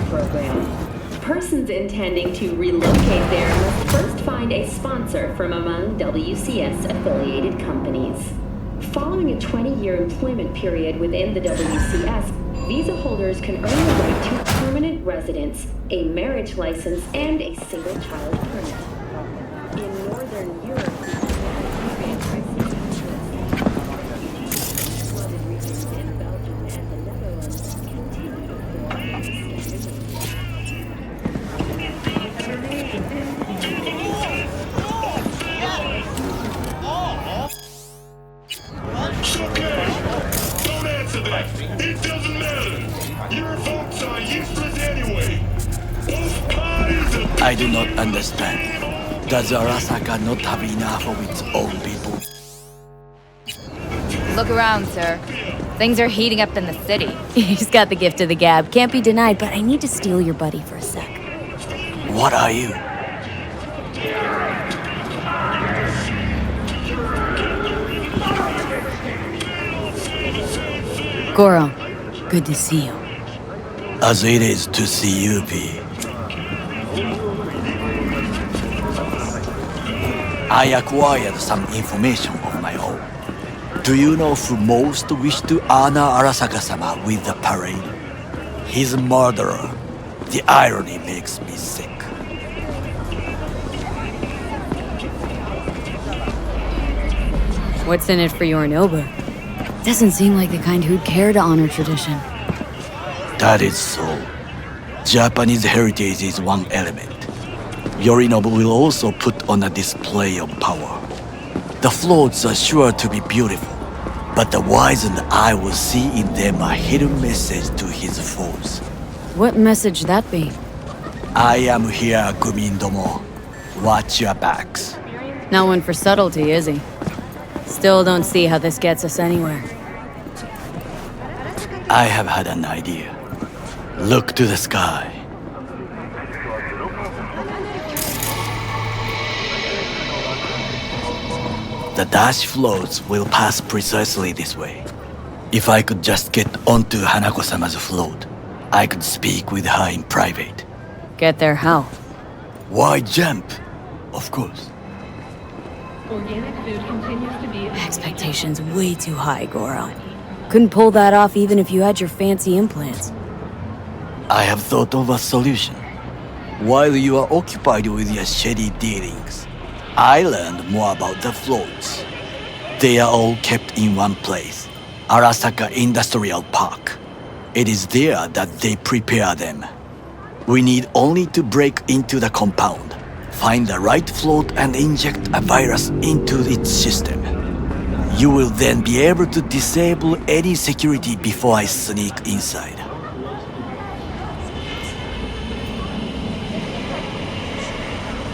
program. Persons intending to relocate there must first find a sponsor from among WCS-affiliated companies. Following a 20-year employment period within the WCS, visa holders can earn the right to permanent residence, a marriage license, and a single-child permit. In Northern Europe, flooded regions in Belgium and the Netherlands continue to It's okay. Don't answer that. It doesn't matter. Your votes are useless anyway. Both parties are... I do not understand. Does Arasaka not have enough of its own people? Look around, sir. Things are heating up in the city. He's got the gift of the gab. Can't be denied, but I need to steal your buddy for a sec. What are you? Goro, good to see you. As it is to see you, P. I acquired some information of my own. Do you know who most wished to honor Arasaka-sama with the parade? His murderer. The irony makes me sick. What's in it for Yorinobu? Doesn't seem like the kind who'd care to honor tradition. That is so. Japanese heritage is one element. Yorinobu will also put on a display of power. The floats are sure to be beautiful, but the wizened eye will see in them a hidden message to his foes. What message that be? I am here, Gumindomo. Watch your backs. Not one for subtlety, is he? Still don't see how this gets us anywhere. I have had an idea. Look to the sky. The dash floats will pass precisely this way. If I could just get onto Hanako-sama's float, I could speak with her in private. Get there how? Why jump? Of course. Organic food continues to be... Expectations way too high, Goro. Couldn't pull that off even if you had your fancy implants. I have thought of a solution. While you are occupied with your shady dealings, I learned more about the floats. They are all kept in one place, Arasaka Industrial Park. It is there that they prepare them. We need only to break into the compound, find the right float and inject a virus into its system. You will then be able to disable any security before I sneak inside.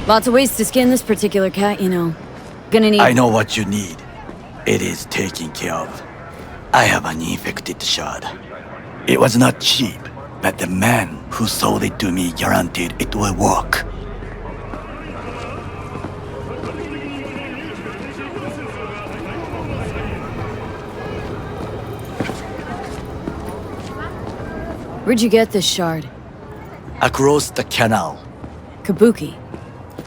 Lots of ways to skin this particular cat, you know. Gonna need... I know what you need. It is taken care of. I have an infected shard. It was not cheap, but the man who sold it to me guaranteed it will work. Where'd you get this shard? Across the canal. Kabuki.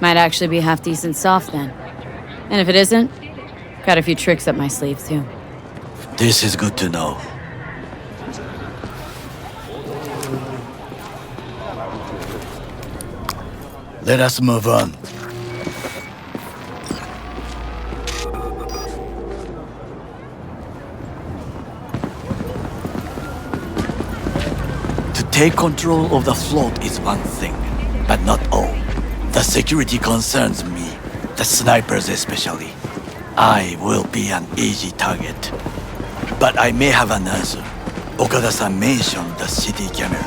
Might actually be half-decent soft then. And if it isn't, got a few tricks up my sleeve too. This is good to know. Let us move on. To take control of the float is one thing, but not all. The security concerns me, the snipers especially. I will be an easy target. But I may have an answer. Okada-san mentioned the city cameras.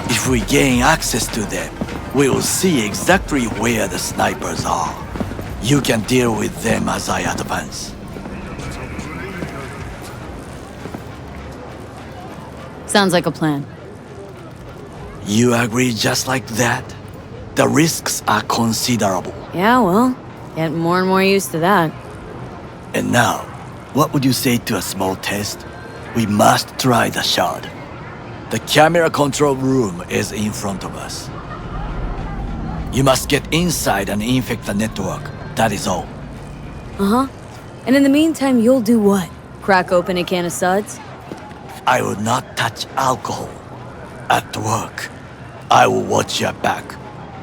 If we gain access to them, we will see exactly where the snipers are. You can deal with them as I advance. Sounds like a plan. You agree just like that? The risks are considerable. Yeah, well, getting more and more used to that. And now, what would you say to a small test? We must try the shard. The camera control room is in front of us. You must get inside and infect the network. That is all. Uh-huh. And in the meantime, you'll do what? Crack open a can of suds? I will not touch alcohol. At work. I will watch your back.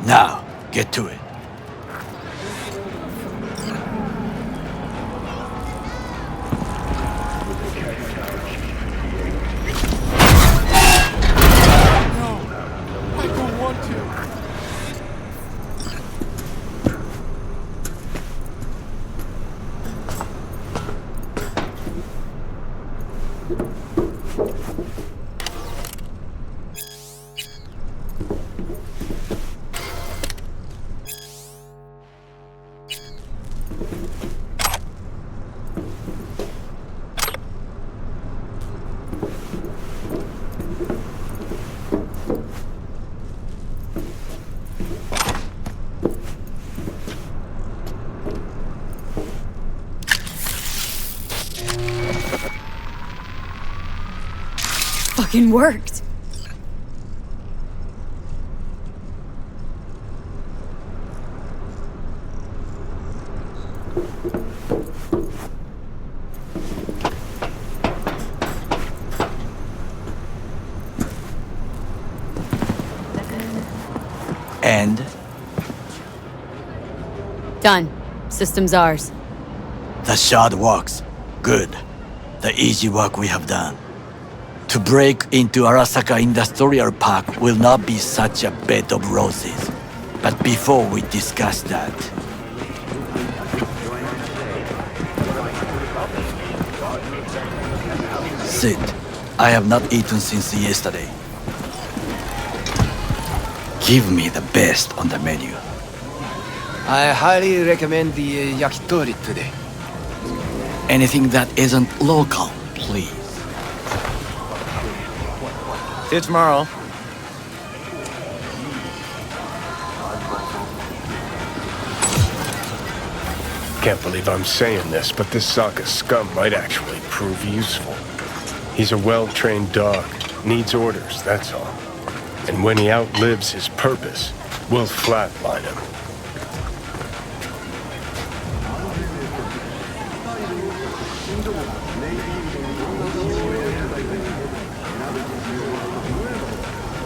Now, get to it. I don't want to. Fucking worked. And Done. System's ours. the shard works. Good. The easy work we have done. To break into Arasaka Industrial Park will not be such a bed of roses. But before we discuss that, sit. I have not eaten since yesterday. Give me the best on the menu. I highly recommend the yakitori today. Anything that isn't local, please. See you tomorrow. Can't believe I'm saying this, but this Sokka scum might actually prove useful. He's a well-trained dog, needs orders, that's all. And when he outlives his purpose, we'll flatline him.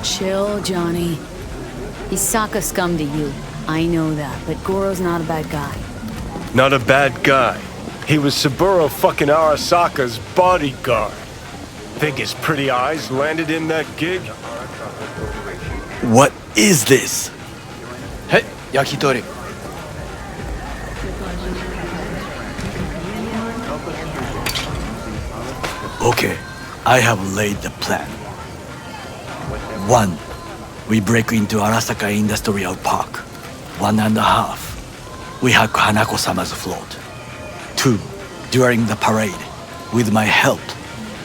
Chill, Johnny. He's Sokka scum to you. I know that, but Goro's not a bad guy. Not a bad guy. He was Saburo fucking Arasaka's bodyguard. Think his pretty eyes landed in that gig? What is this? Hey, yakitori. Okay, I have laid the plan. 1. We break into Arasaka Industrial Park. 1.5. We hack Hanako-sama's float. 2. During the parade, with my help,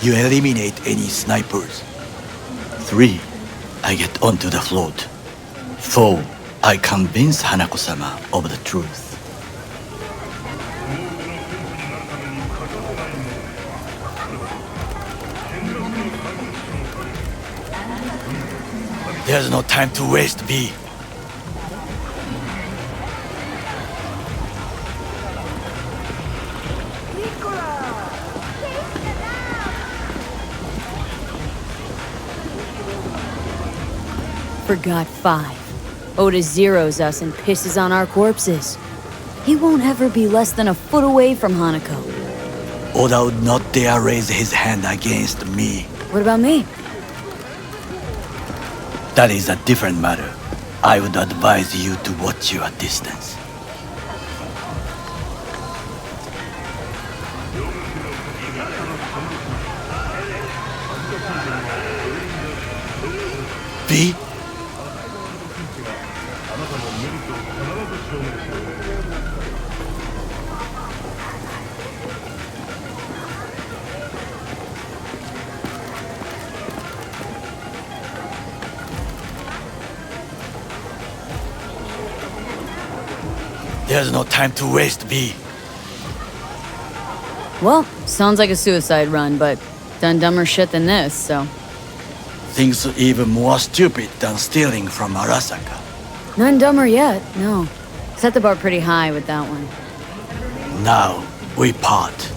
you eliminate any snipers. 3. I get onto the float. 4. I convince Hanako-sama of the truth. There's no time to waste, B. Forgot 5. Oda zeroes us and pisses on our corpses. He won't ever be less than a foot away from Hanako. Oda would not dare raise his hand against me. What about me? That is a different matter. I would advise you to watch your distance. V? There's no time to waste, V. Well, sounds like a suicide run, but done dumber shit than this, so... Things even more stupid than stealing from Arasaka. None dumber yet, no. Set the bar pretty high with that one. Now, we part.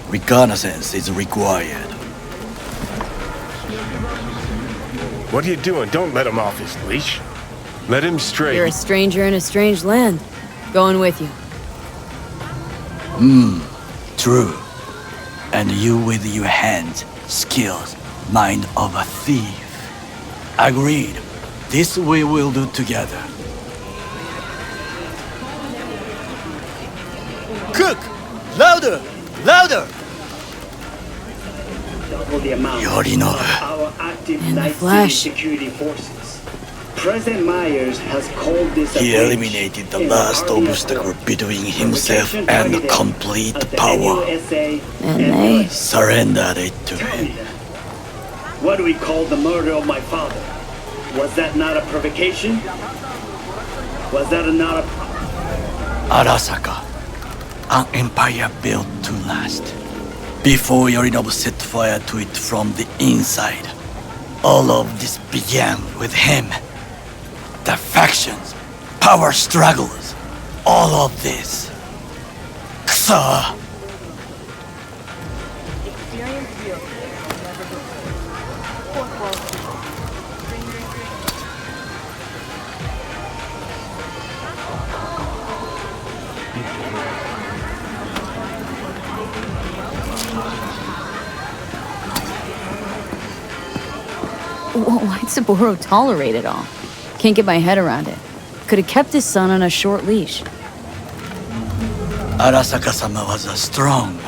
Reconnaissance is required. What are you doing? Don't let him off his leash. Let him stray. You're a stranger in a strange land. Going with you. True. And you with your hands, skills, mind of a thief. Agreed. This we will do together. Cook! Louder! Louder! Double the amount Yorinobu. of our active In the night flesh. city security forces. President Myers has called this a He breach eliminated the in last Army obstacle Accord. between himself Provocation and targeted complete at the power. NUSA And they- Surrendered it to Tell him. me then, what do we call the murder of my father? Was that not a provocation? Was that not a... Arasaka, an empire built to last. Before Yorinobu set fire to it from the inside, all of this began with him. The factions, power struggles, all of this. Kusa! Why'd Saburo tolerate it all? Can't get my head around it. Could have kept his son on a short leash. Arasaka-sama was a strong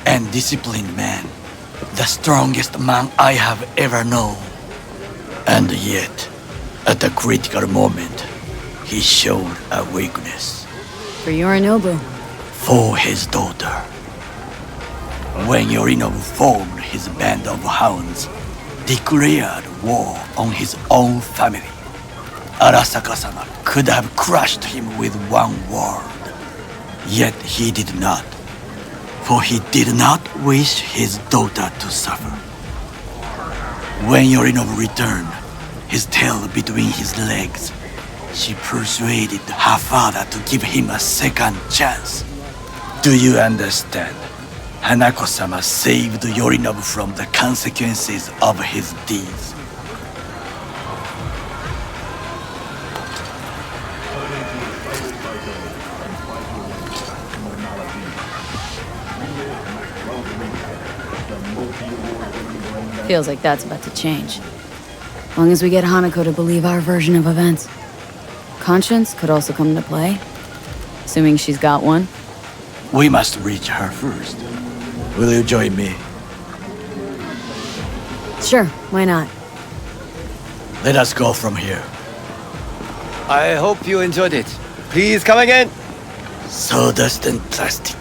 and disciplined man. The strongest man I have ever known. And yet, at the critical moment, he showed a weakness. For Yorinobu. For his daughter. When Yorinobu formed his band of hounds, declared war on his own family, Arasaka-sama could have crushed him with one word. Yet he did not, for he did not wish his daughter to suffer. When Yorinobu returned, his tail between his legs, she persuaded her father to give him a second chance. Do you understand? Hanako-sama saved Yorinobu from the consequences of his deeds. Feels like that's about to change. As long as we get Hanako to believe our version of events. Conscience could also come into play. Assuming she's got one. We must reach her first. Will you join me? Sure, why not? Let us go from here. I hope you enjoyed it. Please come again. Sawdust and plastic.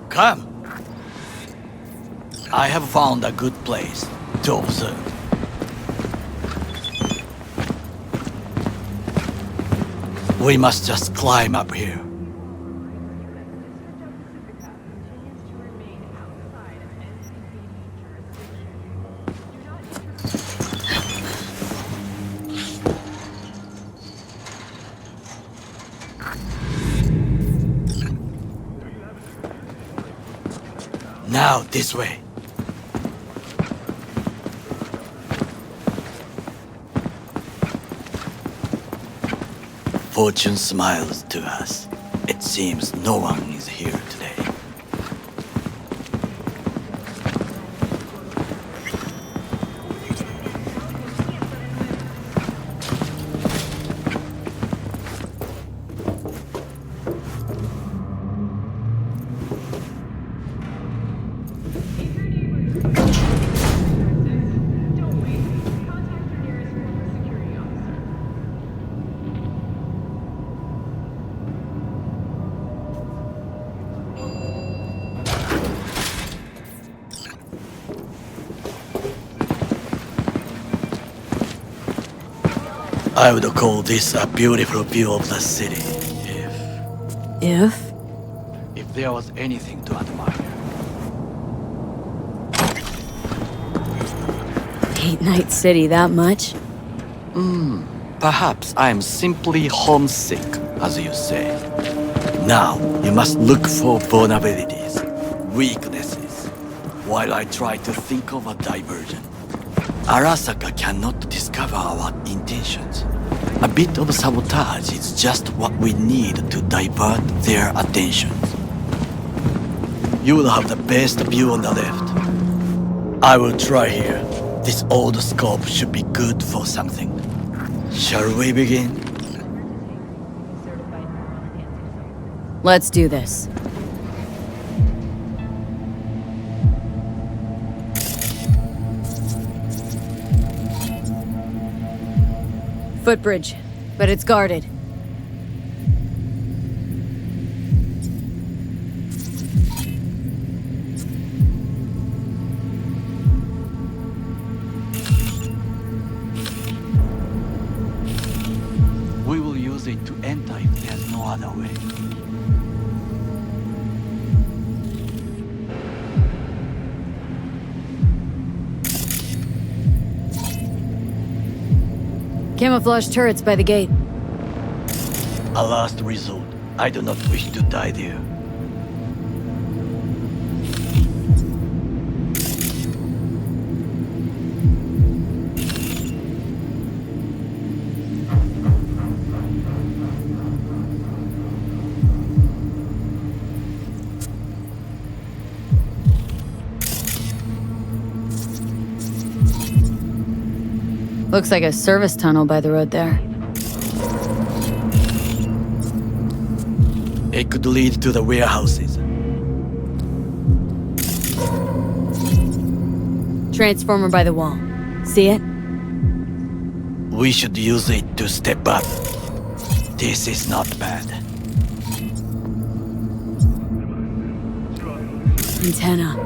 Come. I have found a good place to observe. We must just climb up here. Now, this way. Fortune smiles to us. It seems no one is here today. I would call this a beautiful view of the city. If? If there was anything to admire. Hate Night City that much? Perhaps I'm simply homesick, as you say. Now, you must look for vulnerabilities, weaknesses, while I try to think of a diversion. Arasaka cannot discover our intentions. A bit of sabotage is just what we need to divert their attentions. You will have the best view on the left. I will try here. This old scope should be good for something. Shall we begin? Let's do this. Footbridge, but it's guarded. We will use it to enter if there's no other way. Camouflage turrets by the gate. A last resort. I do not wish to die there. Looks like a service tunnel by the road there. It could lead to the warehouses. Transformer by the wall. See it? We should use it to step up. This is not bad. Antenna.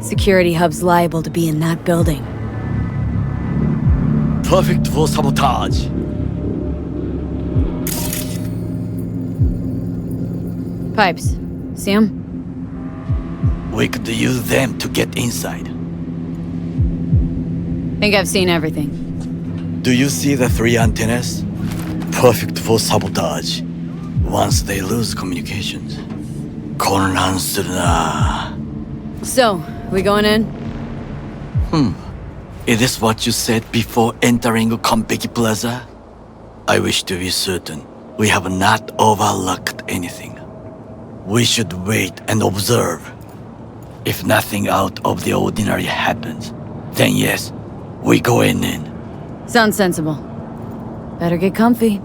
Security hub's liable to be in that building. Perfect for sabotage. Pipes. See 'em? We could use them to get inside. Think I've seen everything. Do you see the 3 antennas? Perfect for sabotage. Once they lose communications.混乱するな. So, we going in? Is this what you said before entering Konpeki Plaza? I wish to be certain we have not overlooked anything. We should wait and observe. If nothing out of the ordinary happens, then yes, we go in. Sounds sensible. Better get comfy.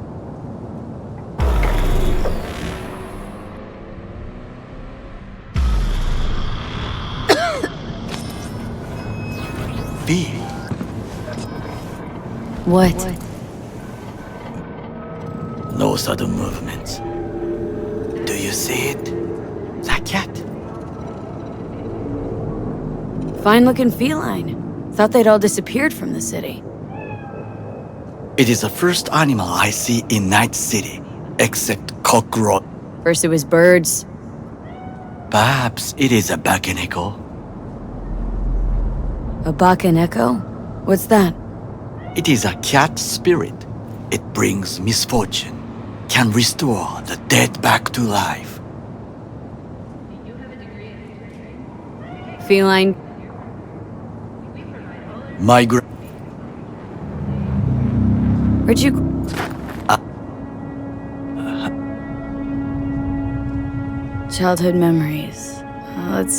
B. What? No sudden movements. Do you see it? That cat? Fine-looking feline. Thought they'd all disappeared from the city. It is the first animal I see in Night City, except cockroach. First it was birds. Perhaps it is a bakeneko. A bakaneko? What's that? It is a cat spirit. It brings misfortune, can restore the dead back to life. Feline. Where'd you... Childhood memories. Let's